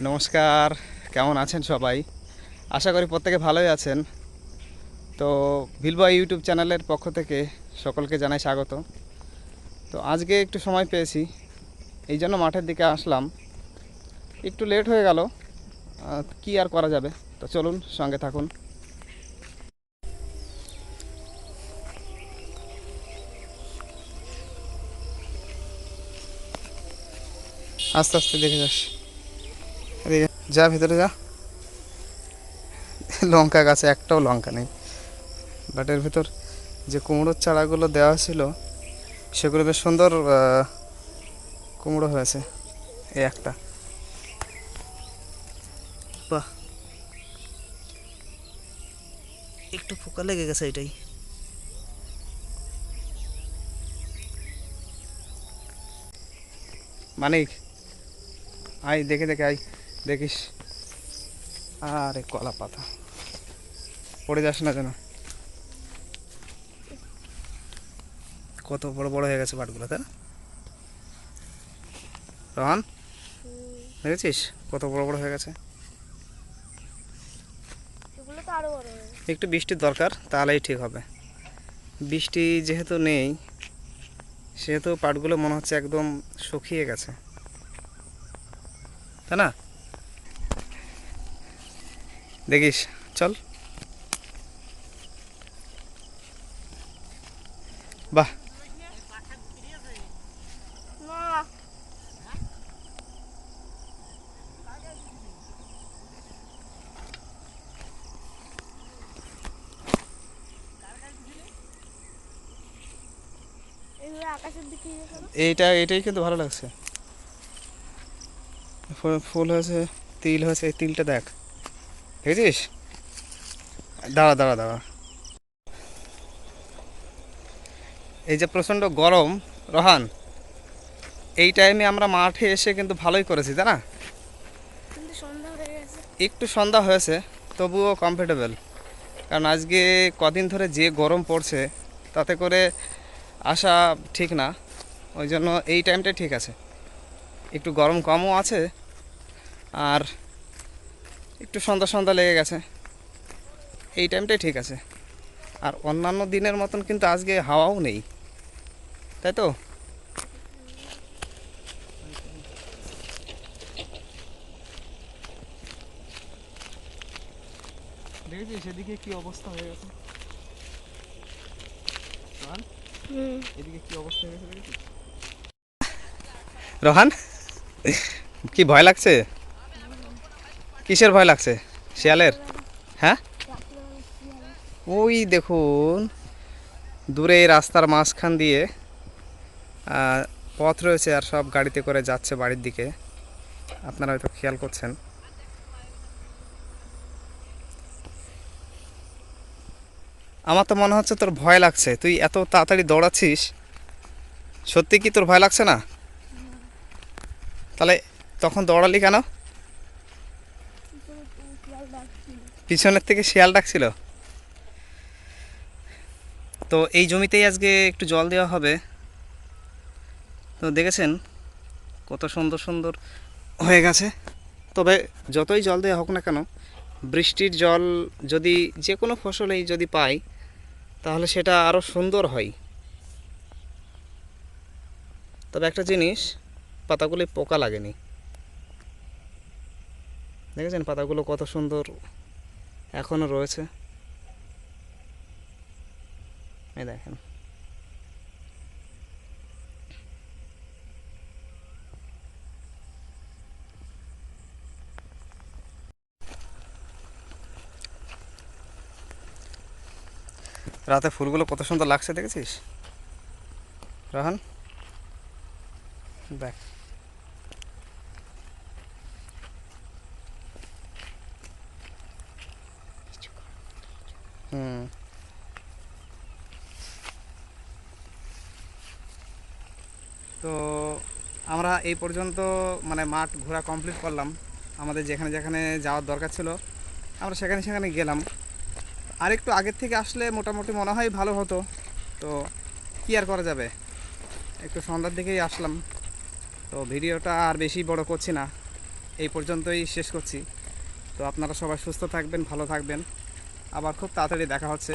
নমস্কার, কেমন আছেন সবাই? আশা করি প্রত্যেকে ভালোই আছেন। তো ভিলবয় ইউটিউব চ্যানেলের পক্ষ থেকে সকলকে জানাই স্বাগত। তো আজকে একটু সময় পেয়েছি, এই জন্য মাঠের দিকে আসলাম। একটু লেট হয়ে গেল, কি আর করা যাবে। তো চলুন, সঙ্গে থাকুন। আস্তে আস্তে দেখে যাস, এদিকে যা, ভিতরে যা। লঙ্কা গাছে একটাও লঙ্কা নেই, বাট এর ভিতর যে কুমড়োর চারাগুলো দেওয়া ছিল সেগুলো বেশ সুন্দর কুমড়ো হয়েছে। এই একটা, বাহ, একটু পোকা লেগে গেছে এটাই। মানিক, আয় দেখে দেখে আয়, দেখিস। আরে কলা পাতা, পড়ে যাস না যেন। কত বড় বড় হয়ে গেছে পাটগুলো, তাই না রোহান? দেখেছিস কত বড় বড় হয়ে গেছে। একটু বৃষ্টির দরকার, তাহলেই ঠিক হবে। বৃষ্টি যেহেতু নেই, সেহেতু পাটগুলো মনে হচ্ছে একদম শুকিয়ে গেছে, তাই না? দেখিস, চল। বাহ, এটাই কিন্তু ভালো লাগছে। ফুল হয়েছে, তিল হয়েছে, এই তিলটা দেখ, দেখেছিস? দাঁড়া দাঁড়া দাঁড়া, এই যে প্রচণ্ড গরম রোহান, এই টাইমে আমরা মাঠে এসে কিন্তু ভালোই করেছি, তাই না? একটু সন্ধ্যা হয়েছে, তবুও কমফোর্টেবল। কারণ আজকে কদিন ধরে যে গরম পড়ছে, তাতে করে আসা ঠিক না। ওই জন্য এই টাইমটাই ঠিক আছে, একটু গরম কমও আছে, আর একটু সন্ধ্যা সন্ধ্যা লেগে গেছে, এই টাইমটাই ঠিক আছে। আর অন্যান্য দিনের মতন কিন্তু আজকে হাওয়াও নেই, তাই তো? দেখেছি সেদিকে কি অবস্থা হয়ে গেছে, এদিকে কি অবস্থা হয়ে গেছে দেখেছিস? রোহান, কি ভয় লাগছে? কিসের ভয় লাগছে? শিয়ালের? হ্যাঁ, ওই দেখুন, দূরে রাস্তার মাঝখান দিয়ে পথ রয়েছে, আর সব গাড়িতে করে যাচ্ছে বাড়ির দিকে। আপনারা হয়তো খেয়াল করছেন। আমার তো মনে হচ্ছে তোর ভয় লাগছে, তুই এত তাড়াতাড়ি দৌড়াচ্ছিস। সত্যি কি তোর ভয় লাগছে না? তাহলে তখন দৌড়ালি কেন? পিছনের থেকে শিয়াল ডাকছিল। তো এই জমিতেই আজকে একটু জল দেওয়া হবে। তো দেখেছেন কত সুন্দর সুন্দর হয়ে গেছে। তবে যতই জল দেওয়া হোক না কেন, বৃষ্টির জল যদি যে কোনো ফসলেই যদি পাই, তাহলে সেটা আরও সুন্দর হয়। তবে একটা জিনিস, পাতাগুলি পোকা লাগেনি। দেখেছেন পাতাগুলো কত সুন্দর এখনও রয়েছে, এই দেখেন। রাতে ফুলগুলো কত সুন্দর লাগছে, দেখেছিস রোহান? দেখ, হুম। তো আমরা এই পর্যন্ত মানে মাঠ ঘোরা কমপ্লিট করলাম। আমাদের যেখানে যেখানে যাওয়ার দরকার ছিল আমরা সেখানে সেখানে গেলাম। আর একটু আগের থেকে আসলে মোটামুটি মনে হয় ভালো হতো। তো কী আর করা যাবে, একটু সন্ধ্যার দিকেই আসলাম। তো ভিডিওটা আর বেশি বড় করছি না, এই পর্যন্তই শেষ করছি। তো আপনারা সবাই সুস্থ থাকবেন, ভালো থাকবেন, আবার খুব তাড়াতাড়ি দেখা হচ্ছে।